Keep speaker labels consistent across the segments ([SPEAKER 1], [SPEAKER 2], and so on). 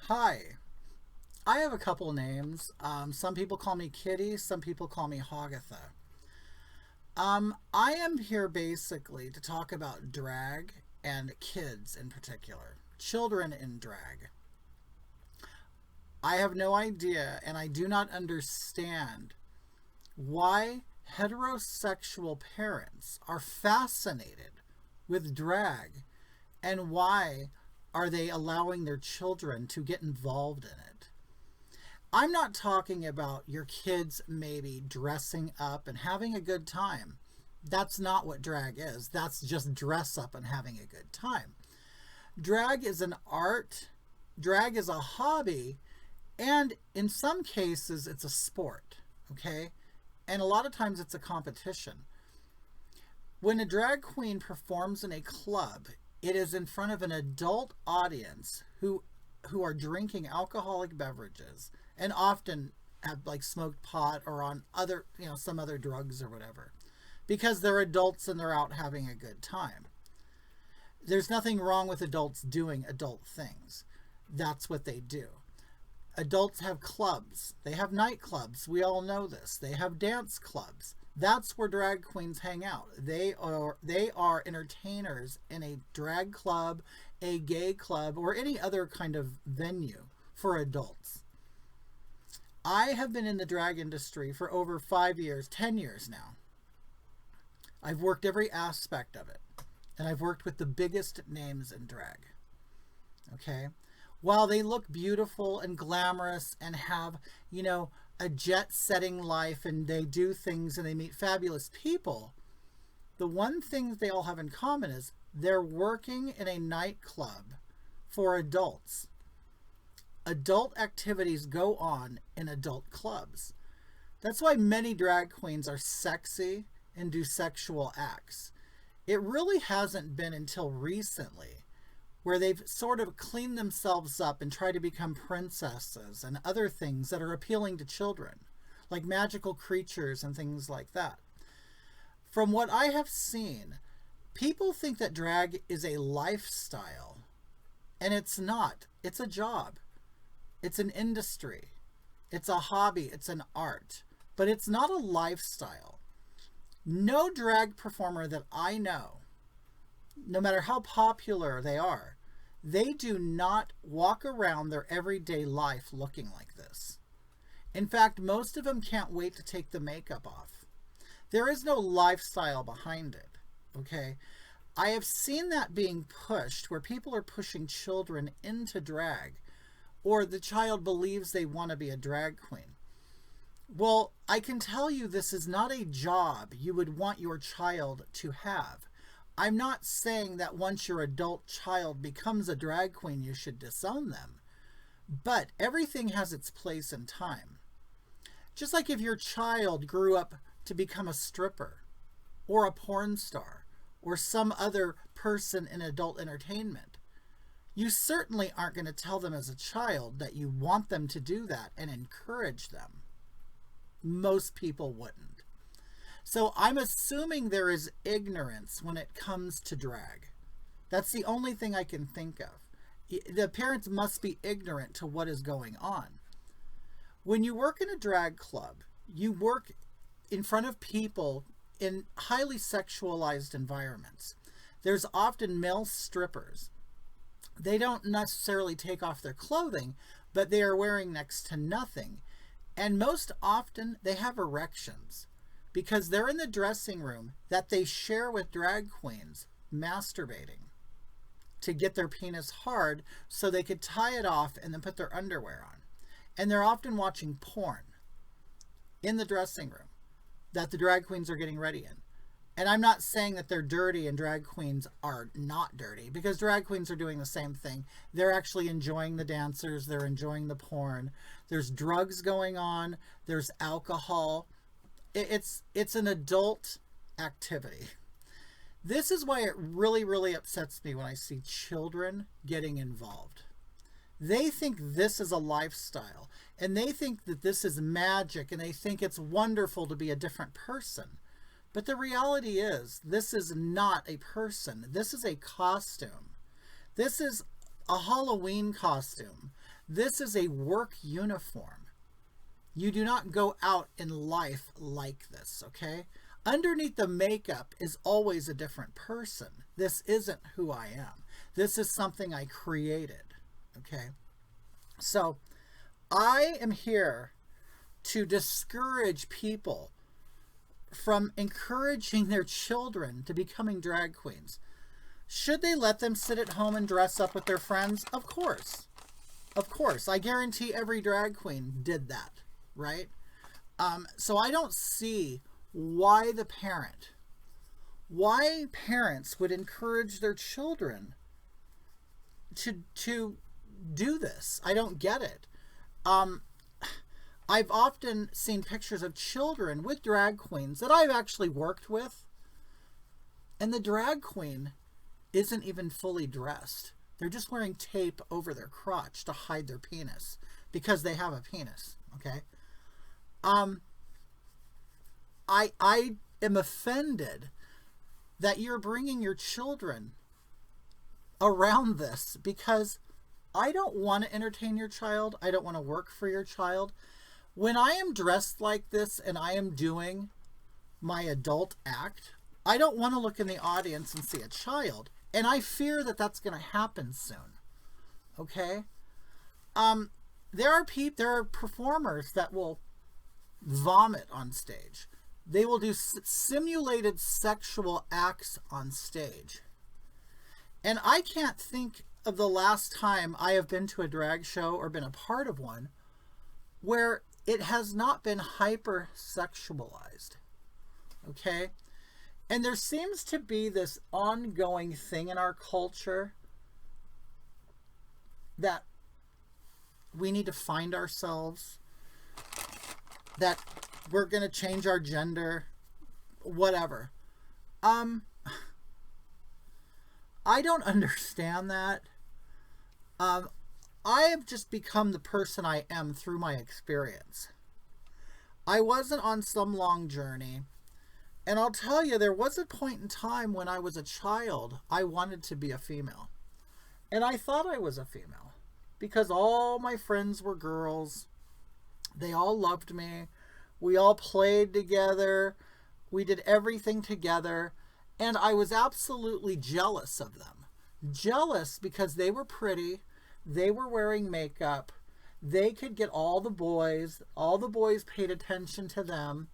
[SPEAKER 1] Hi, I have a couple names. Some people call me Kitty, some people call me Hogatha. I am here basically to talk about drag and kids in particular, children in drag. I have no idea and I do not understand why heterosexual parents are fascinated with drag and why are they allowing their children to get involved in it. I'm not talking about your kids maybe dressing up and having a good time. That's not what drag is. That's just dress up and having a good time. Drag is an art, drag is a hobby, and in some cases it's a sport, okay? And a lot of times it's a competition. When a drag queen performs in a club, it is in front of an adult audience who are drinking alcoholic beverages and often have like smoked pot or on other, some other drugs or whatever, because they're adults and they're out having a good time. There's nothing wrong with adults doing adult things. That's what they do. Adults have clubs. They have nightclubs. We all know this. They have dance clubs. That's where drag queens hang out. They are entertainers in a drag club, a gay club, or any other kind of venue for adults. I have been in the drag industry for over 5 years, 10 years now. I've worked every aspect of it, and I've worked with the biggest names in drag. Okay? While they look beautiful and glamorous and have, a jet-setting life and they do things and they meet fabulous people, the one thing they all have in common is they're working in a nightclub for adults. Adult activities go on in adult clubs. That's why many drag queens are sexy and do sexual acts. It really hasn't been until recently where they've sort of cleaned themselves up and try to become princesses and other things that are appealing to children, like magical creatures and things like that. From what I have seen, people think that drag is a lifestyle, and it's not. It's a job. It's an industry. It's a hobby. It's an art. But it's not a lifestyle. No drag performer that I know, no matter how popular they do not walk around their everyday life looking like this. In fact, most of them can't wait to take the makeup off. There is no lifestyle behind it, okay? I have seen that being pushed where people are pushing children into drag, or the child believes they want to be a drag queen. Well, I can tell you this is not a job you would want your child to have. I'm not saying that once your adult child becomes a drag queen, you should disown them. But everything has its place and time. Just like if your child grew up to become a stripper or a porn star or some other person in adult entertainment, you certainly aren't going to tell them as a child that you want them to do that and encourage them. Most people wouldn't. So I'm assuming there is ignorance when it comes to drag. That's the only thing I can think of. The parents must be ignorant to what is going on. When you work in a drag club, you work in front of people in highly sexualized environments. There's often male strippers. They don't necessarily take off their clothing, but they are wearing next to nothing. And most often they have erections, because they're in the dressing room that they share with drag queens masturbating to get their penis hard so they could tie it off and then put their underwear on. And they're often watching porn in the dressing room that the drag queens are getting ready in. And I'm not saying that they're dirty and drag queens are not dirty, because drag queens are doing the same thing. They're actually enjoying the dancers. They're enjoying the porn. There's drugs going on. There's alcohol. It's an adult activity. This is why it really, really upsets me when I see children getting involved. They think this is a lifestyle, and they think that this is magic, and they think it's wonderful to be a different person. But the reality is, this is not a person. This is a costume. This is a Halloween costume This is a work uniform. You do not go out in life like this, okay? Underneath the makeup is always a different person. This isn't who I am. This is something I created, okay? So I am here to discourage people from encouraging their children to becoming drag queens. Should they let them sit at home and dress up with their friends? Of course. Of course. I guarantee every drag queen did that, right? So I don't see why parents would encourage their children to do this. I don't get it. I've often seen pictures of children with drag queens that I've actually worked with, and the drag queen isn't even fully dressed. They're just wearing tape over their crotch to hide their penis because they have a penis, okay? I am offended that you're bringing your children around this, because I don't want to entertain your child. I don't want to work for your child. When I am dressed like this and I am doing my adult act, I don't want to look in the audience and see a child. And I fear that that's going to happen soon. Okay? There are performers that will vomit on stage. They will do simulated sexual acts on stage. And I can't think of the last time I have been to a drag show or been a part of one where it has not been hyper-sexualized. Okay? And there seems to be this ongoing thing in our culture that we need to find ourselves, that we're going to change our gender, whatever. I don't understand that. I have just become the person I am through my experience. I wasn't on some long journey. And I'll tell you, there was a point in time when I was a child, I wanted to be a female. And I thought I was a female because all my friends were girls. They all loved me. We all played together. We did everything together. And I was absolutely jealous of them. Jealous because they were pretty. They were wearing makeup. They could get all the boys. All the boys paid attention to them.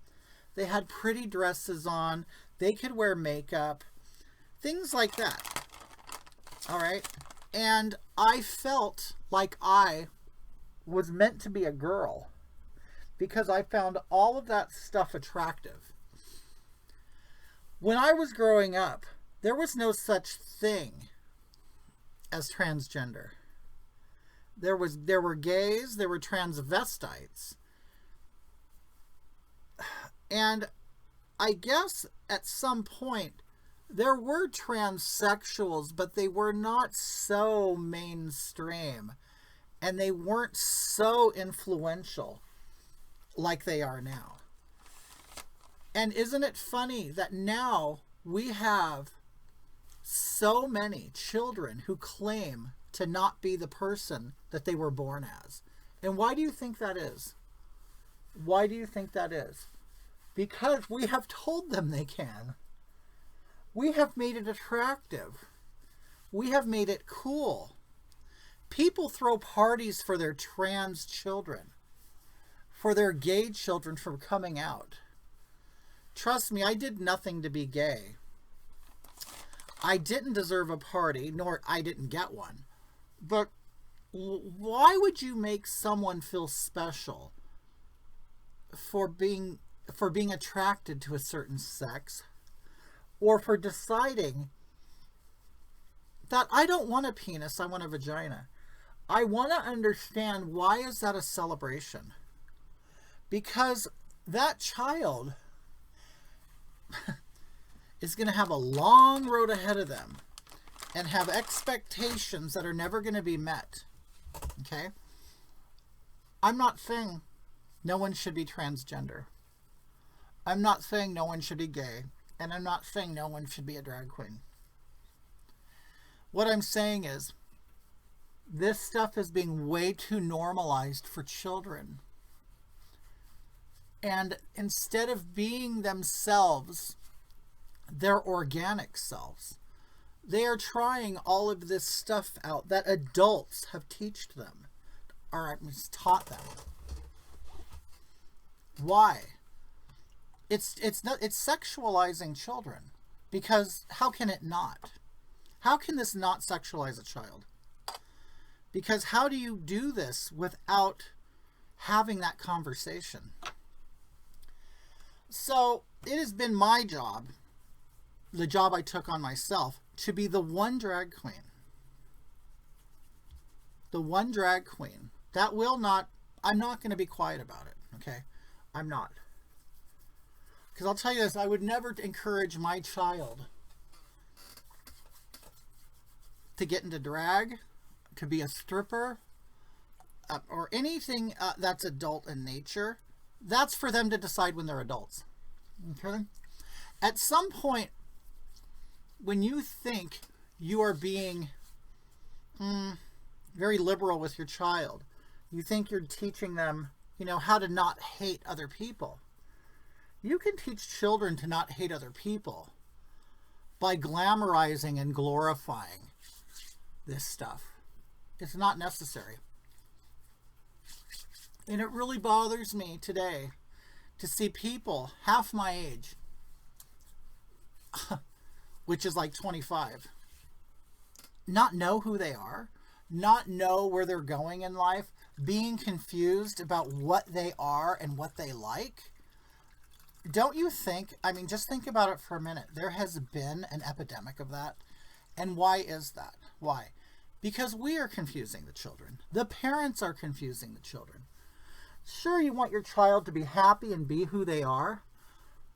[SPEAKER 1] They had pretty dresses on. They could wear makeup. Things like that. All right? And I felt like I was meant to be a girl because I found all of that stuff attractive. When I was growing up, there was no such thing as transgender. There were gays, there were transvestites. And I guess at some point there were transsexuals, but they were not so mainstream and they weren't so influential like they are now. And isn't it funny that now we have so many children who claim to not be the person that they were born as? And why do you think that is? Why do you think that is? Because we have told them they can. We have made it attractive. We have made it cool. People throw parties for their trans children, for their gay children from coming out. Trust me, I did nothing to be gay. I didn't deserve a party, nor I didn't get one. But why would you make someone feel special for being attracted to a certain sex, or for deciding that I don't want a penis, I want a vagina? I want to understand, why is that a celebration? Because that child is going to have a long road ahead of them and have expectations that are never going to be met. Okay? I'm not saying no one should be transgender. I'm not saying no one should be gay. And I'm not saying no one should be a drag queen. What I'm saying is, This stuff is being way too normalized for children. And instead of being themselves, their organic selves, they are trying all of this stuff out that adults have taught them. Why? It's sexualizing children, because how can it not? How can this not sexualize a child? Because how do you do this without having that conversation? So it has been my job, the job I took on myself, to be the one drag queen. The one drag queen that will not, I'm not going to be quiet about it, okay? I'm not. Because I'll tell you this, I would never encourage my child to get into drag, to be a stripper, or anything that's adult in nature. That's for them to decide when they're adults. Okay? At some point, when you think you are being very liberal with your child, you think you're teaching them, how to not hate other people. You can teach children to not hate other people by glamorizing and glorifying this stuff. It's not necessary. And it really bothers me today to see people half my age, which is like 25, not know who they are, not know where they're going in life, being confused about what they are and what they like. Don't you think, just think about it for a minute. There has been an epidemic of that. And why is that? Why? Because we are confusing the children. The parents are confusing the children. Sure, you want your child to be happy and be who they are.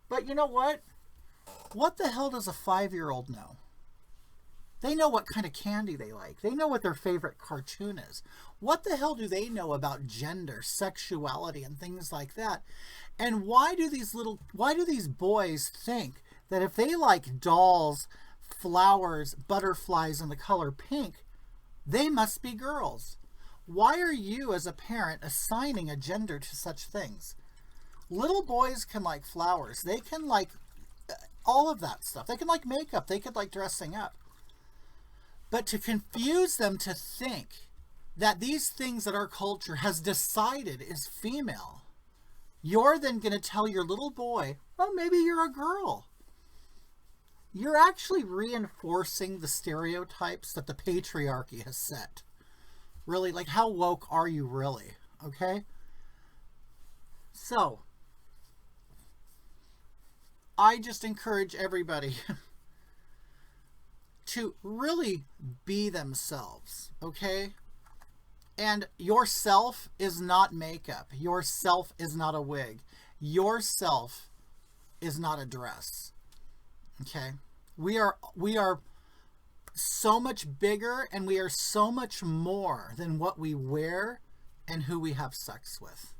[SPEAKER 1] But you know what? What the hell does a 5-year-old know? They know what kind of candy they like. They know what their favorite cartoon is. What the hell do they know about gender, sexuality, and things like that? And why do these boys think that if they like dolls, flowers, butterflies, and the color pink, they must be girls? Why are you as a parent assigning a gender to such things? Little boys can like flowers. They can like all of that stuff. They can like makeup. They could like dressing up. But to confuse them to think that these things that our culture has decided is female, you're then going to tell your little boy, well, maybe you're a girl. You're actually reinforcing the stereotypes that the patriarchy has set. Really, like, how woke are you really? Okay? So, I just encourage everybody to really be themselves, okay? And yourself is not makeup. Yourself is not a wig. Yourself is not a dress, okay? We are so much bigger, and we are so much more than what we wear and who we have sex with.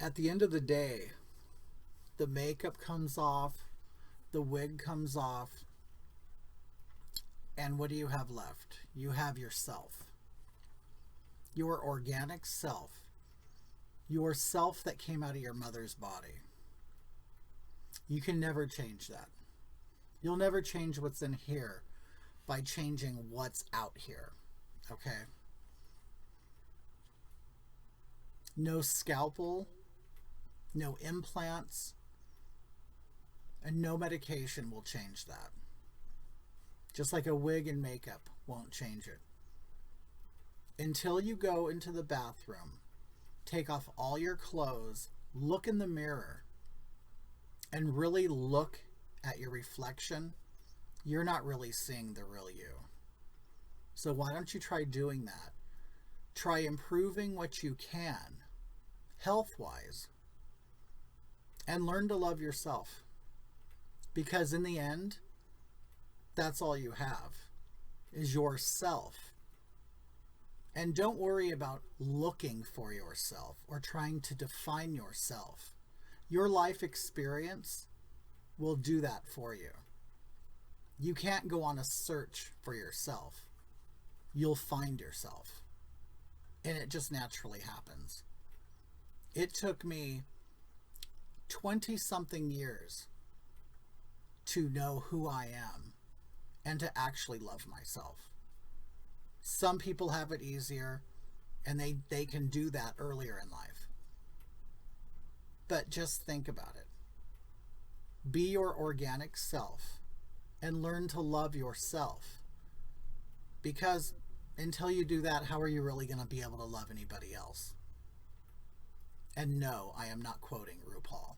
[SPEAKER 1] At the end of the day, the makeup comes off, the wig comes off, and what do you have left? You have yourself. Your organic self. Your self that came out of your mother's body. You can never change that. You'll never change what's in here by changing what's out here. Okay? No scalpel, no implants, and no medication will change that. Just like a wig and makeup won't change it. Until you go into the bathroom, take off all your clothes, look in the mirror, and really look at your reflection, you're not really seeing the real you. So why don't you try doing that? Try improving what you can, health-wise, and learn to love yourself. Because in the end, that's all you have, is yourself. And don't worry about looking for yourself or trying to define yourself. Your life experience will do that for you. You can't go on a search for yourself. You'll find yourself. And it just naturally happens. It took me 20-something years to know who I am and to actually love myself. Some people have it easier, and they can do that earlier in life. But just think about it. Be your organic self and learn to love yourself. Because until you do that, how are you really going to be able to love anybody else? And no, I am not quoting RuPaul.